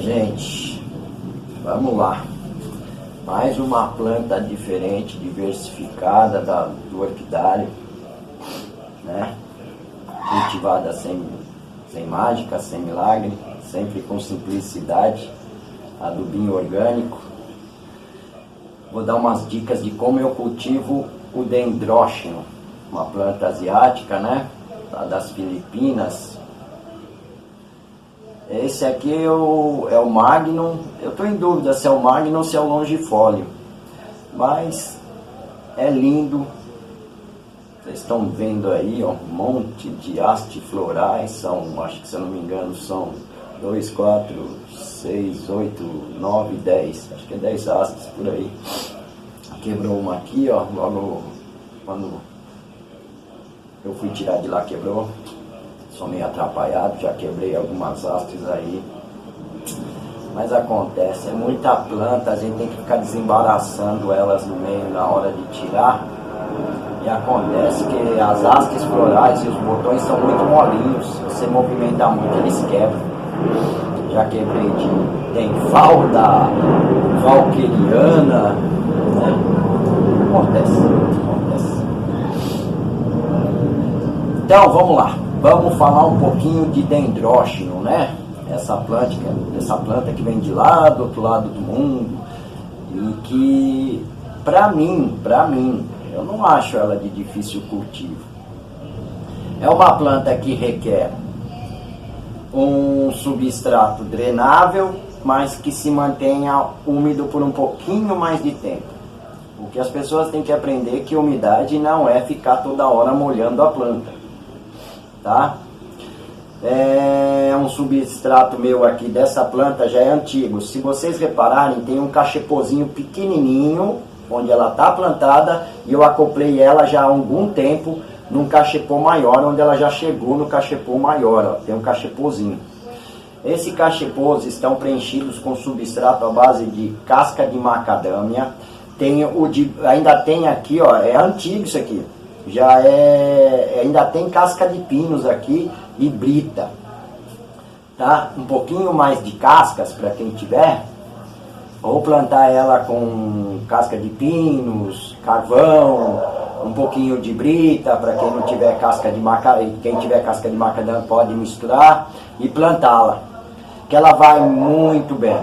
Gente, vamos lá. Mais uma planta diferente, diversificada do orquidário, né? Cultivada sem mágica, sem milagre, sempre com simplicidade, adubinho orgânico. Vou dar umas dicas de como eu cultivo o dendróxilo, uma planta asiática, né? Das Filipinas. Esse aqui é o Magnum. Eu estou em dúvida se é o Magnum ou se é o longifólio, mas é lindo. Vocês estão vendo aí, ó, um monte de hastes florais. São, acho que se eu não me engano, são 2, 4, 6, 8, 9, 10. Acho que é 10 hastes por aí. Quebrou uma aqui, ó, logo quando eu fui tirar de lá quebrou. Sou meio atrapalhado, já quebrei algumas hastes aí. Mas acontece, é muita planta, a gente tem que ficar desembaraçando elas no meio na hora de tirar. E acontece que as hastes florais e os botões são muito molinhos. Se você movimentar muito, eles quebram. Já quebrei tem falda, valqueriana, né? Acontece. Então, vamos lá. Vamos falar um pouquinho de dendróxilo, né? Essa planta que vem de lá do outro lado do mundo e que, pra mim, eu não acho ela de difícil cultivo. É uma planta que requer um substrato drenável, mas que se mantenha úmido por um pouquinho mais de tempo. O que as pessoas têm que aprender é que umidade não é ficar toda hora molhando a planta. Tá? É um substrato meu aqui dessa planta, já é antigo. Se vocês repararem, tem um cachepozinho pequenininho onde ela está plantada, e eu acoplei ela já há algum tempo num cachepô maior, onde ela já chegou no cachepô maior, ó, tem um cachepozinho. Esses cachepôs estão preenchidos com substrato à base de casca de macadâmia. Ainda tem aqui, ó, é antigo isso aqui. Ainda tem casca de pinos aqui e brita, tá? Um pouquinho mais de cascas para quem tiver, ou plantar ela com casca de pinos, carvão, um pouquinho de brita para quem não tiver casca de macadâmia. Quem tiver casca de macadâmia pode misturar e plantá-la, que ela vai muito bem.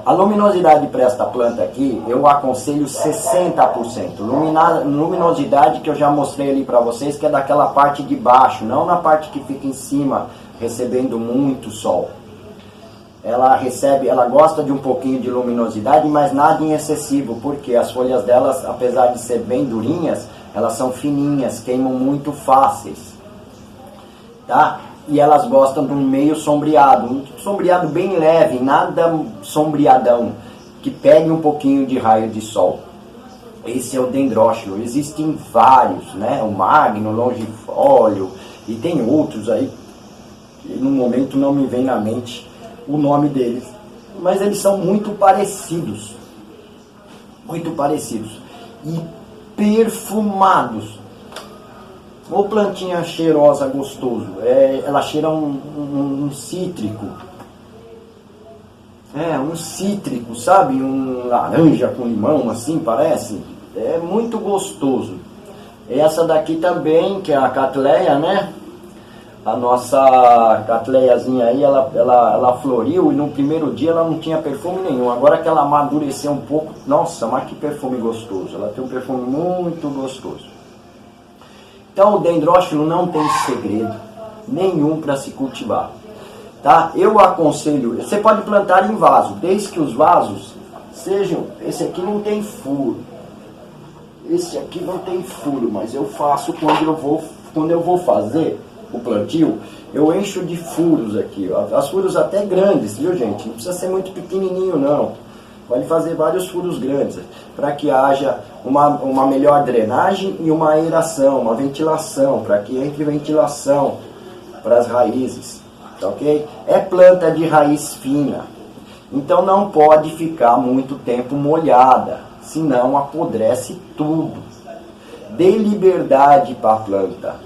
A luminosidade para esta planta aqui, eu aconselho 60%. Luminosidade que eu já mostrei ali para vocês, que é daquela parte de baixo, não na parte que fica em cima, recebendo muito sol. Ela gosta de um pouquinho de luminosidade, mas nada em excessivo, porque as folhas delas, apesar de ser bem durinhas, elas são fininhas, queimam muito fáceis. Tá? E elas gostam de um meio sombreado, um sombreado bem leve, nada sombreadão, que pegue um pouquinho de raio de sol. Esse é o dendróxilo. Existem vários, né? O Magnum, o longifólio, e tem outros aí, que no momento não me vem na mente o nome deles. Mas eles são muito parecidos. E perfumados. Ô plantinha cheirosa, gostoso. Ela cheira um cítrico. Um cítrico, sabe? Um laranja com limão, assim, parece. É muito gostoso. Essa daqui também, que é a Cattleya, né? A nossa Cattleyazinha aí, ela floriu e no primeiro dia ela não tinha perfume nenhum. Agora que ela amadureceu um pouco, nossa, mas que perfume gostoso. Ela tem um perfume muito gostoso. Então o dendróxilo não tem segredo nenhum para se cultivar, tá? Eu aconselho, você pode plantar em vaso, desde que os vasos sejam, esse aqui não tem furo, mas eu faço quando eu vou fazer o plantio, eu encho de furos aqui, ó, as furos até grandes, viu gente? Não precisa ser muito pequenininho não. Pode fazer vários furos grandes, para que haja uma melhor drenagem e uma aeração, uma ventilação, para que entre ventilação para as raízes, tá ok? É planta de raiz fina, então não pode ficar muito tempo molhada, senão apodrece tudo. Dê liberdade para a planta,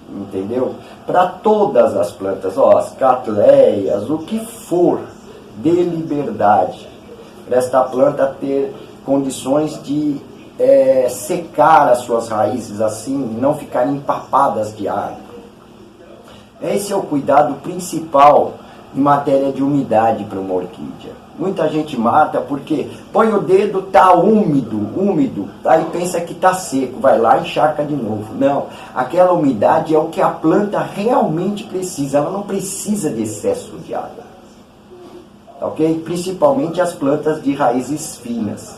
entendeu? Para todas as plantas, ó, as Cattleyas, o que for. dê liberdade para esta planta ter condições de secar as suas raízes assim, não ficarem empapadas de água. Esse é o cuidado principal em matéria de umidade para uma orquídea. Muita gente mata porque põe o dedo, tá úmido, aí pensa que tá seco, vai lá e encharca de novo. Não, aquela umidade é o que a planta realmente precisa, ela não precisa de excesso de água. Ok? Principalmente as plantas de raízes finas.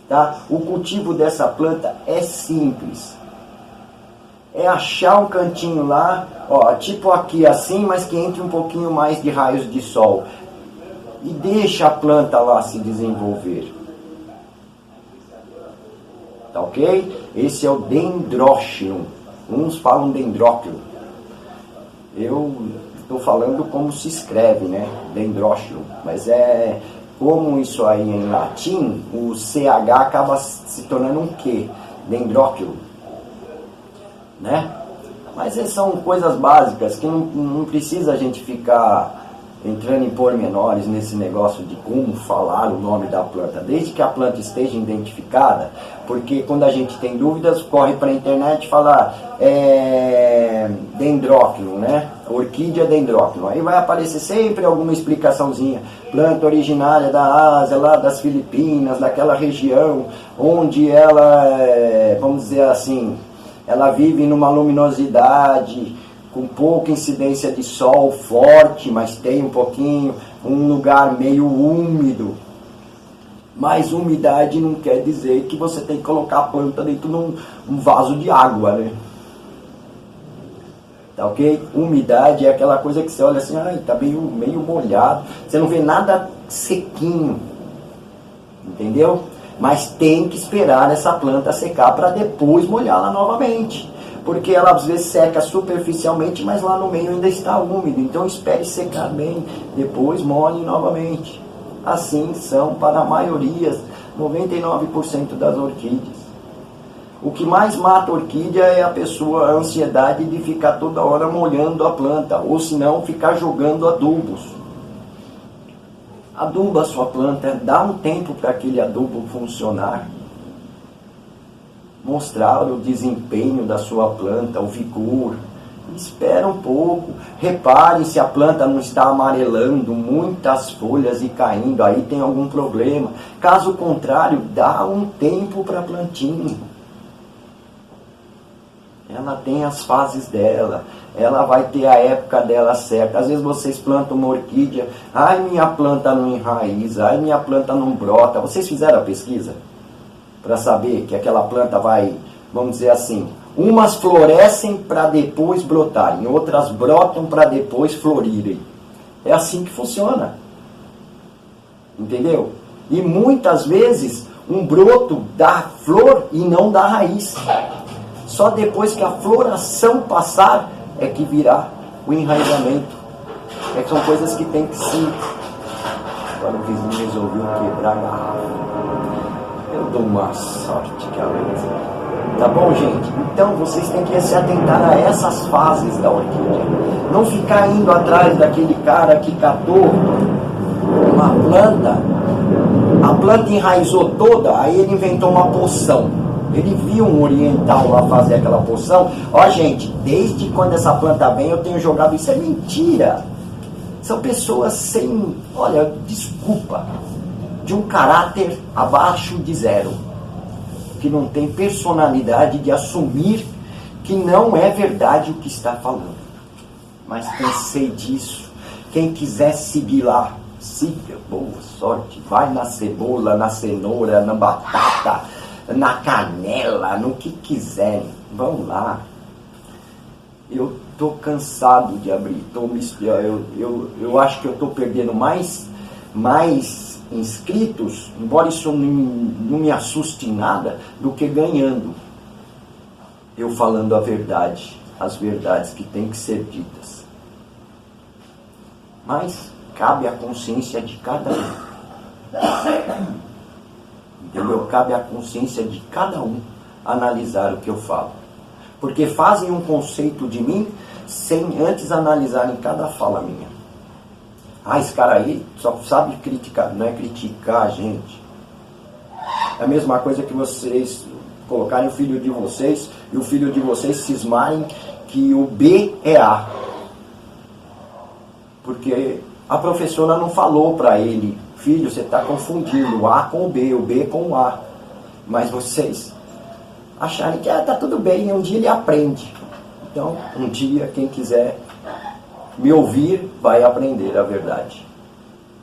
Tá? O cultivo dessa planta é simples. É achar um cantinho lá, ó, tipo aqui assim, mas que entre um pouquinho mais de raios de sol. E deixa a planta lá se desenvolver. Tá ok? Esse é o Dendrochium. Uns falam Dendróquilo. Eu estou falando como se escreve, né? Dendrochium. Mas como isso aí é em latim, o CH acaba se tornando um Q. Dendróquilo. Né? Mas são coisas básicas que não precisa a gente ficar entrando em pormenores nesse negócio de como falar o nome da planta, desde que a planta esteja identificada, porque quando a gente tem dúvidas, corre para a internet e fala dendróquilo, né? Orquídea dendróquilo. Aí vai aparecer sempre alguma explicaçãozinha. Planta originária da Ásia, lá das Filipinas, daquela região, onde ela, vamos dizer assim, ela vive numa luminosidade com pouca incidência de sol forte, mas tem um pouquinho, um lugar meio úmido. Mas umidade não quer dizer que você tem que colocar a planta dentro de um vaso de água, né? Tá ok? Umidade é aquela coisa que você olha assim, tá meio molhado, você não vê nada sequinho, entendeu? Mas tem que esperar essa planta secar para depois molhá-la novamente. Porque ela às vezes seca superficialmente, mas lá no meio ainda está úmido. Então espere secar bem, depois molhe novamente. Assim são para a maioria, 99% das orquídeas. O que mais mata a orquídea é a ansiedade de ficar toda hora molhando a planta, ou se não, ficar jogando adubos. Aduba a sua planta, dá um tempo para aquele adubo funcionar. Mostrar o desempenho da sua planta, o vigor. Espera um pouco, repare se a planta não está amarelando, muitas folhas e caindo, aí tem algum problema. Caso contrário, dá um tempo para a plantinha. Ela tem as fases dela, ela vai ter a época dela certa. Às vezes vocês plantam uma orquídea, minha planta não enraiza, minha planta não brota. Vocês fizeram a pesquisa? Para saber que aquela planta vai, vamos dizer assim, umas florescem para depois brotarem, outras brotam para depois florirem. É assim que funciona. Entendeu? E muitas vezes um broto dá flor e não dá raiz. Só depois que a floração passar é que virá o enraizamento. São coisas que tem que se... Agora o vizinho resolveu quebrar a garrafa. Eu dou uma sorte que a luz. Tá bom, gente? Então vocês têm que se atentar a essas fases da orquídea. Não ficar indo atrás daquele cara que catou uma planta, a planta enraizou toda, aí ele inventou uma poção. Ele viu um oriental lá fazer aquela poção. Gente, desde quando essa planta vem eu tenho jogado isso. É mentira. São pessoas sem, desculpa, de um caráter abaixo de zero, que não tem personalidade de assumir que não é verdade o que está falando. Mas cansei disso. Quem quiser seguir lá, siga, boa sorte. Vai na cebola, na cenoura, na batata, na canela, no que quiserem. Vão lá. Eu estou cansado de abrir. Eu acho que eu estou perdendo mais inscritos, embora isso não me assuste em nada, do que ganhando. Eu falando a verdade, as verdades que têm que ser ditas. Mas cabe à consciência de cada um. Entendeu? Cabe à consciência de cada um analisar o que eu falo. Porque fazem um conceito de mim sem antes analisarem cada fala minha. Ah, esse cara aí só sabe criticar, não é criticar a gente. É a mesma coisa que vocês colocarem o filho de vocês e o filho de vocês cismarem que o B é A. Porque a professora não falou para ele, filho, você está confundindo o A com o B com o A. Mas vocês acharem que tá tudo bem, um dia ele aprende. Então, um dia, quem quiser me ouvir, vai aprender a verdade.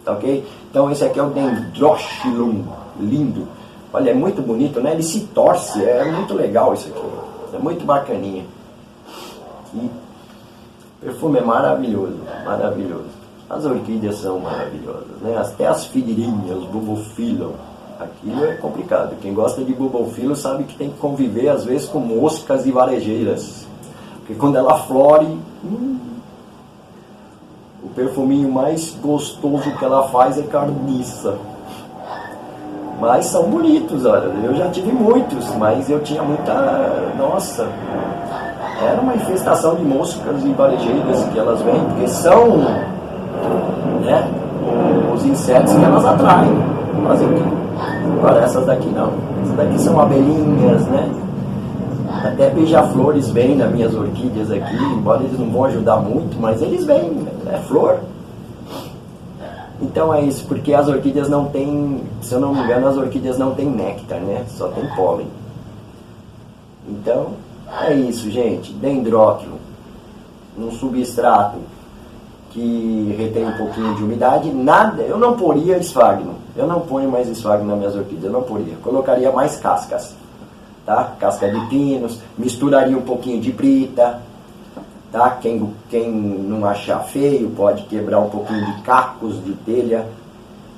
Tá ok? Então, esse aqui é o Dendrochilum, lindo. Olha, é muito bonito, né? Ele se torce, é muito legal isso aqui. É muito bacaninha. E o perfume é maravilhoso, maravilhoso. As orquídeas são maravilhosas, né? Até as figueirinhas, os Bulbophyllum. Aquilo é complicado. Quem gosta de Bulbophyllum sabe que tem que conviver, às vezes, com moscas e varejeiras. Porque quando ela flore, o perfuminho mais gostoso que ela faz é carniça. Mas são bonitos, olha. Eu já tive muitos, mas eu tinha muita... Nossa! Era uma infestação de moscas e varejeiras que elas vêm, porque são, né, os insetos que elas atraem. Fazer o quê? Agora essas daqui não. Essas daqui são abelhinhas, né? Até beija-flores vêm nas minhas orquídeas aqui, embora eles não vão ajudar muito, mas eles vêm, é flor. Então é isso, porque as orquídeas não têm, se eu não me engano, as orquídeas não têm néctar, né? Só tem pólen. Então, é isso, gente. Dendróquilo, um substrato que retém um pouquinho de umidade. Nada, eu não poria esfagno. Eu não ponho mais esfagno nas minhas orquídeas, eu não poria. Colocaria mais cascas, tá? Casca de pinos, misturaria um pouquinho de brita, tá? Quem não achar feio pode quebrar um pouquinho de cacos de telha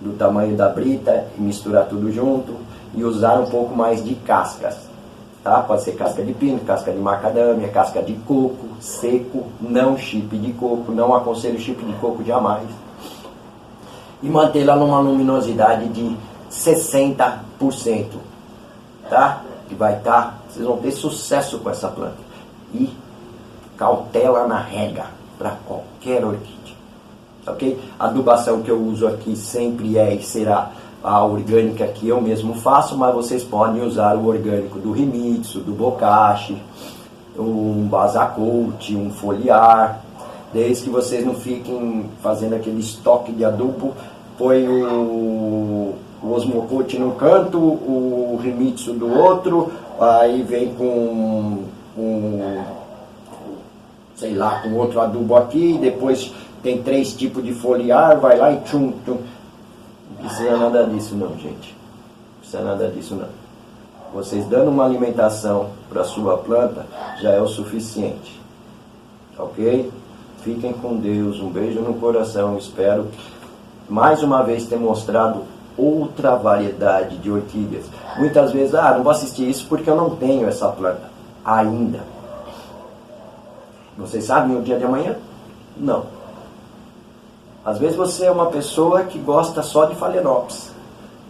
do tamanho da brita e misturar tudo junto e usar um pouco mais de cascas, tá? Pode ser casca de pino, casca de macadâmia, casca de coco seco, não chip de coco, não aconselho chip de coco jamais. E mantê-la numa luminosidade de 60%, tá? Que vai estar, vocês vão ter sucesso com essa planta. E cautela na rega para qualquer orquídea, ok? A adubação que eu uso aqui sempre é e será a orgânica que eu mesmo faço, mas vocês podem usar o orgânico do Himitsu, do Bokashi, um Basacote, um foliar, desde que vocês não fiquem fazendo aquele estoque de adubo. Põe o Osmocote num canto, o Himitsu do outro, aí vem com sei lá, com outro adubo aqui, depois tem 3 tipos de foliar, vai lá e tchum. Não precisa nada disso não, gente. Não precisa nada disso não. Vocês dando uma alimentação para a sua planta já é o suficiente. Ok? Fiquem com Deus, um beijo no coração. Espero mais uma vez ter mostrado outra variedade de orquídeas. Muitas vezes, não vou assistir isso porque eu não tenho essa planta ainda. Vocês sabem o dia de amanhã? Não. Às vezes você é uma pessoa que gosta só de Phalaenopsis,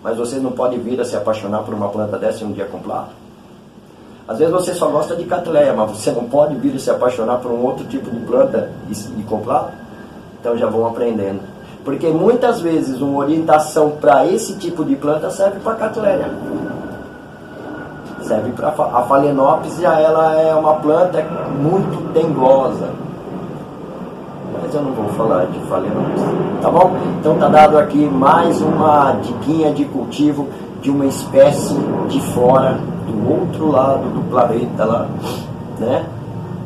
mas você não pode vir a se apaixonar por uma planta dessa em um dia completo. Às vezes você só gosta de Cattleya, mas você não pode vir a se apaixonar por um outro tipo de planta e completo. Então já vão aprendendo. Porque muitas vezes uma orientação para esse tipo de planta serve para Cattleya. Serve para a Phalaenopsis, ela é uma planta muito dengosa. Mas eu não vou falar de Phalaenopsis, tá bom? Então tá dado aqui mais uma diquinha de cultivo de uma espécie de flora do outro lado do planeta lá, né?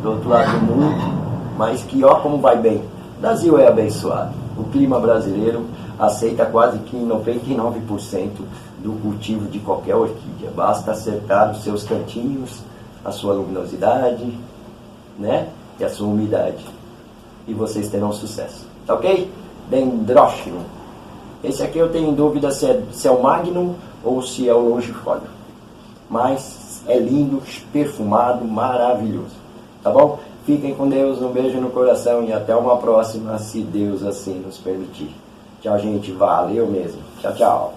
Do outro lado do mundo, mas que ó como vai bem. O Brasil é abençoado. O clima brasileiro aceita quase que 99% do cultivo de qualquer orquídea. Basta acertar os seus cantinhos, a sua luminosidade, né? E a sua umidade. E vocês terão sucesso. Tá ok? Dendrochilum. Esse aqui eu tenho dúvida se é o Magnum ou se é o longifólio. Mas é lindo, perfumado, maravilhoso. Tá bom? Fiquem com Deus, um beijo no coração e até uma próxima, se Deus assim nos permitir. Tchau, gente. Valeu mesmo. Tchau, tchau.